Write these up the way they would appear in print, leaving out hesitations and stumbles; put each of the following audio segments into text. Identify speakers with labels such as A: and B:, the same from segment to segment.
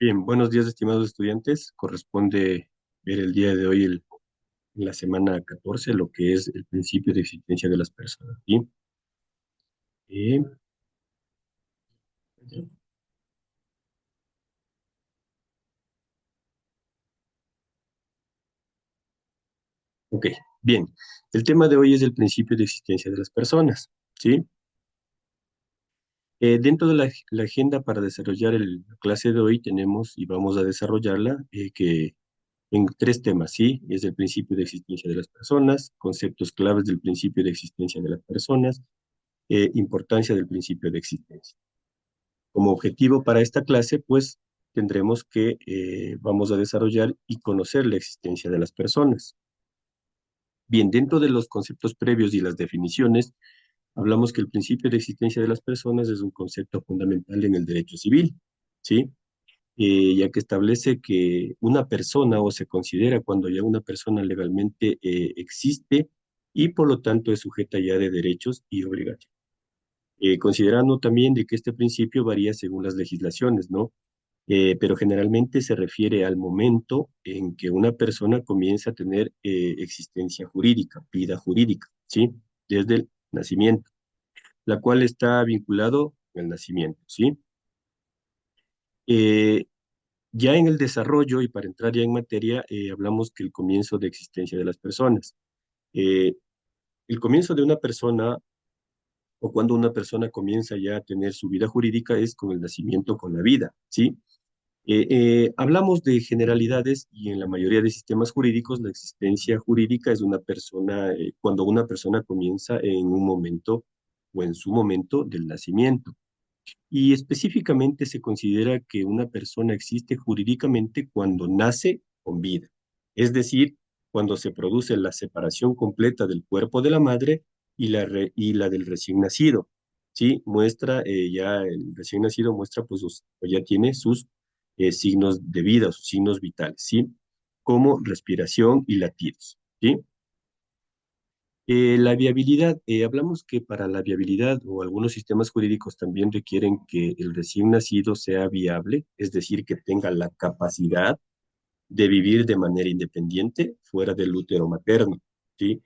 A: Bien, buenos días, estimados estudiantes. Corresponde ver el día de hoy, la semana 14, lo que es el principio de existencia de las personas. ¿Sí? Eh, ok, bien. El tema de hoy es el principio de existencia de las personas. ¿Sí? Dentro de la agenda para desarrollar la clase de hoy tenemos y vamos a desarrollarla que en tres temas, ¿sí? Es el principio de existencia de las personas, conceptos claves del principio de existencia de las personas, importancia del principio de existencia. Como objetivo para esta clase, pues tendremos que vamos a desarrollar y conocer la existencia de las personas. Bien, dentro de los conceptos previos y las definiciones, hablamos que el principio de existencia de las personas es un concepto fundamental en el derecho civil, ¿sí? Ya que establece que una persona o se considera cuando ya una persona legalmente existe y por lo tanto es sujeta ya de derechos y obligaciones. Considerando también de que este principio varía según las legislaciones, ¿no? Pero generalmente se refiere al momento en que una persona comienza a tener existencia jurídica, vida jurídica, ¿sí? Desde el nacimiento, la cual está vinculado al nacimiento, ¿sí? Eh, ya en el desarrollo y para entrar ya en materia, hablamos que el comienzo de existencia de las personas. Eh, el comienzo de una persona o cuando una persona comienza ya a tener su vida jurídica es con el nacimiento, con la vida, ¿sí? Hablamos de generalidades y en la mayoría de sistemas jurídicos la existencia jurídica es una persona, cuando una persona comienza en un momento o en su momento del nacimiento. Y específicamente se considera que una persona existe jurídicamente cuando nace con vida, es decir, cuando se produce la separación completa del cuerpo de la madre y la del recién nacido. ¿Sí? Muestra, ya el recién nacido muestra, pues, o ya tiene sus signos de vida, sus signos vitales, ¿sí? Como respiración y latidos, ¿sí? La viabilidad, hablamos que para la viabilidad o algunos sistemas jurídicos también requieren que el recién nacido sea viable, es decir, que tenga la capacidad de vivir de manera independiente fuera del útero materno, ¿sí?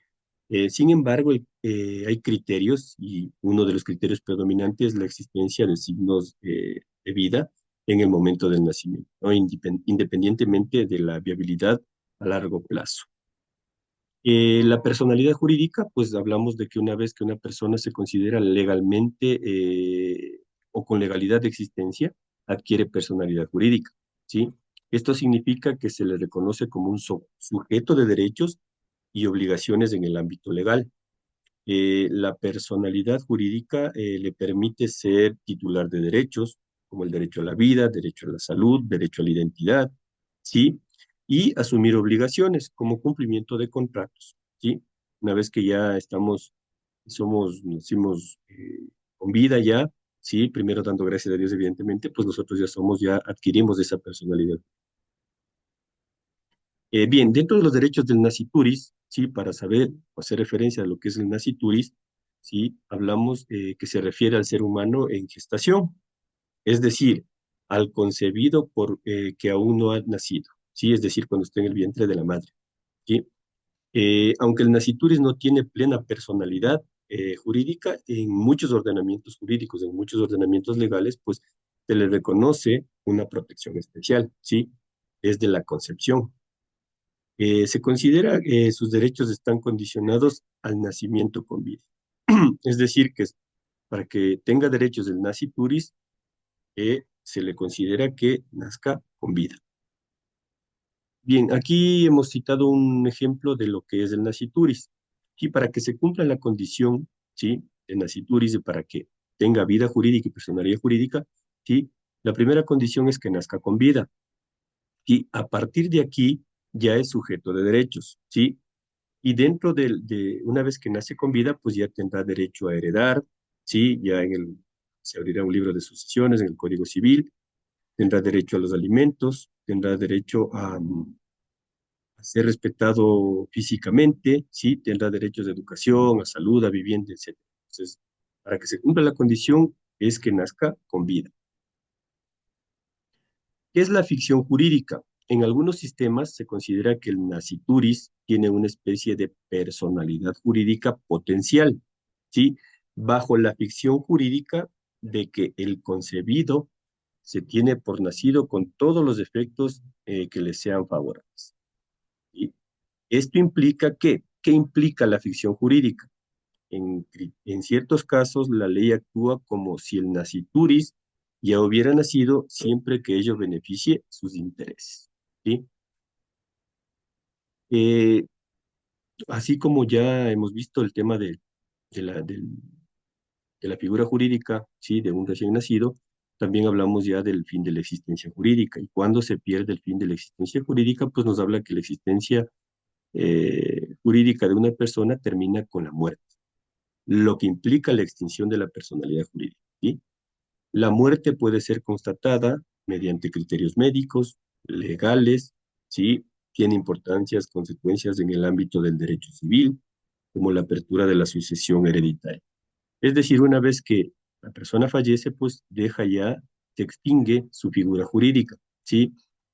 A: Sin embargo, hay criterios y uno de los criterios predominantes es la existencia de signos de vida en el momento del nacimiento, ¿no? Independientemente de la viabilidad a largo plazo. La personalidad jurídica, pues hablamos de que una vez que una persona se considera legalmente o con legalidad de existencia, adquiere personalidad jurídica, ¿sí? Esto significa que se le reconoce como un sujeto de derechos y obligaciones en el ámbito legal. La personalidad jurídica le permite ser titular de derechos, como el derecho a la vida, derecho a la salud, derecho a la identidad, ¿sí? Y asumir obligaciones como cumplimiento de contratos, ¿sí? Una vez que ya nacimos con vida ya, ¿sí? Primero dando gracias a Dios, evidentemente, pues nosotros ya adquirimos esa personalidad. Bien, dentro de los derechos del nasituris, sí, para saber o hacer referencia a lo que es el nasituris, sí, hablamos que se refiere al ser humano en gestación, es decir, al concebido por que aún no ha nacido, sí, es decir, cuando está en el vientre de la madre, sí. Aunque el nasituris no tiene plena personalidad jurídica, en muchos ordenamientos jurídicos, en muchos ordenamientos legales, pues se le reconoce una protección especial, sí, desde la concepción. Se considera que sus derechos están condicionados al nacimiento con vida. Es decir, que para que tenga derechos el nascituris, se le considera que nazca con vida. Bien, aquí hemos citado un ejemplo de lo que es el nascituris. Y para que se cumpla la condición, ¿sí? De nascituris, y para que tenga vida jurídica y personalidad jurídica, ¿sí? La primera condición es que nazca con vida. Y a partir de aquí ya es sujeto de derechos, ¿sí? Y dentro una vez que nace con vida, pues ya tendrá derecho a heredar, ¿sí? Se abrirá un libro de sucesiones en el Código Civil, tendrá derecho a los alimentos, tendrá derecho a ser respetado físicamente, ¿sí? Tendrá derechos de educación, a salud, a vivienda, etc. Entonces, para que se cumpla la condición es que nazca con vida. ¿Qué es la ficción jurídica? En algunos sistemas se considera que el nasituris tiene una especie de personalidad jurídica potencial, ¿sí? Bajo la ficción jurídica de que el concebido se tiene por nacido con todos los efectos que le sean favorables. ¿Sí? Esto implica que, ¿qué implica la ficción jurídica? En ciertos casos, la ley actúa como si el nasituris ya hubiera nacido siempre que ello beneficie sus intereses. ¿Sí? Eh, Así como ya hemos visto el tema de de la figura jurídica, ¿sí? De un recién nacido, también hablamos ya del fin de la existencia jurídica. Y cuando se pierde el fin de la existencia jurídica, pues nos habla que la existencia jurídica de una persona termina con la muerte, lo que implica la extinción de la personalidad jurídica. ¿Sí? La muerte puede ser constatada mediante criterios médicos, legales, ¿sí? Tiene importantes consecuencias en el ámbito del derecho civil, como la apertura de la sucesión hereditaria. Es decir, una vez que la persona fallece, pues deja ya, se extingue su figura jurídica, ¿sí?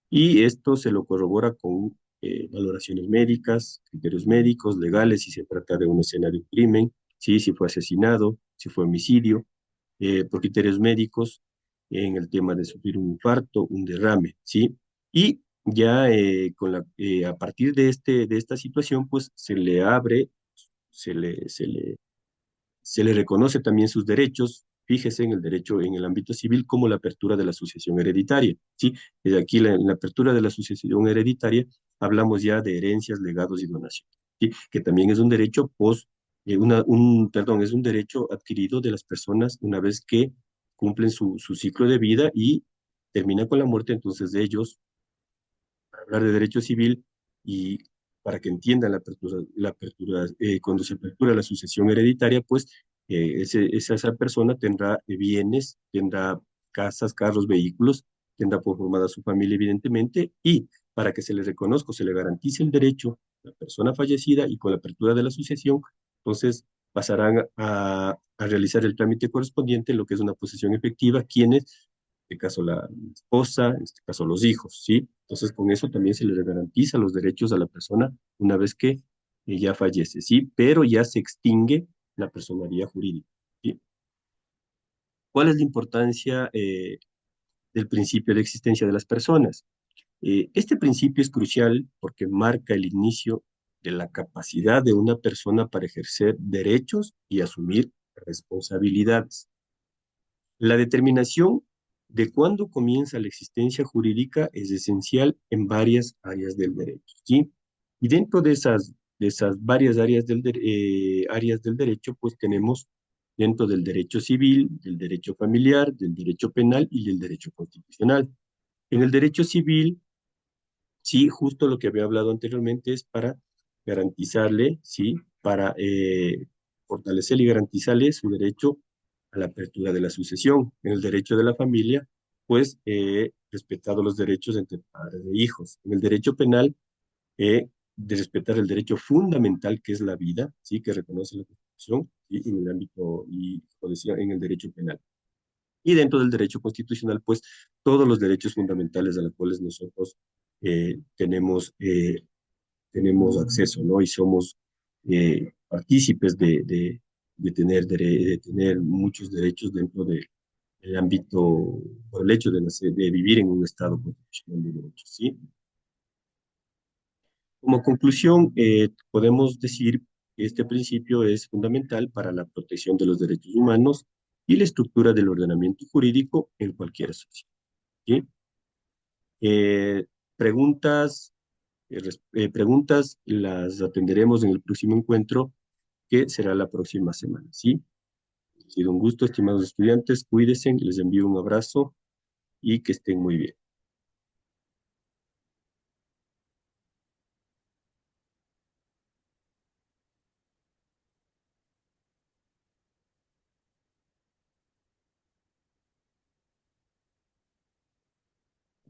A: Y esto se lo corrobora con valoraciones médicas, criterios médicos, legales, si se trata de una escena de un crimen, ¿sí? Si fue asesinado, si fue homicidio, por criterios médicos, en el tema de sufrir un infarto, un derrame, ¿sí? Y ya a partir de esta situación, pues se le abre, se le, se le se le reconoce también sus derechos, fíjese en el derecho en el ámbito civil como la apertura de la sucesión hereditaria. ¿Sí? Desde aquí en la apertura de la sucesión hereditaria hablamos ya de herencias, legados y donaciones, ¿sí? Que también es un derecho perdón, es un derecho adquirido de las personas una vez que cumplen su ciclo de vida y termina con la muerte, entonces de ellos hablar de derecho civil y para que entiendan cuando se apertura la sucesión hereditaria, pues esa persona tendrá bienes, tendrá casas, carros, vehículos, tendrá conformada su familia, evidentemente, y para que se le reconozca, se le garantice el derecho a la persona fallecida y con la apertura de la sucesión, entonces pasarán a realizar el trámite correspondiente en lo que es una posesión efectiva, quienes este caso la esposa, en este caso los hijos, ¿sí? Entonces con eso también se le garantiza los derechos a la persona una vez que ya fallece, ¿sí? Pero ya se extingue la personalidad jurídica, ¿sí? ¿Cuál es la importancia del principio de existencia de las personas? Este principio es crucial porque marca el inicio de la capacidad de una persona para ejercer derechos y asumir responsabilidades. La determinación de cuándo comienza la existencia jurídica es esencial en varias áreas del derecho, ¿sí? Y dentro de esas varias áreas del derecho, pues tenemos dentro del derecho civil, del derecho familiar, del derecho penal y del derecho constitucional. En el derecho civil, sí, justo lo que había hablado anteriormente es para garantizarle, sí, para fortalecer y garantizarle su derecho a la apertura de la sucesión. En el derecho de la familia, pues respetado los derechos entre padres e hijos. En el derecho penal, de respetar el derecho fundamental que es la vida, sí, que reconoce la Constitución, y en el ámbito y como decía, en el derecho penal. Y dentro del derecho constitucional, pues todos los derechos fundamentales a los cuales nosotros tenemos acceso, ¿no? Y somos partícipes de tener muchos derechos dentro del ámbito, por el hecho de vivir en un Estado constitucional de derechos, ¿sí? Como conclusión, podemos decir que este principio es fundamental para la protección de los derechos humanos y la estructura del ordenamiento jurídico en cualquier sociedad, ¿sí? Eh, preguntas, preguntas las atenderemos en el próximo encuentro, que será la próxima semana, ¿sí? Ha sido un gusto, estimados estudiantes, cuídense, les envío un abrazo y que estén muy bien.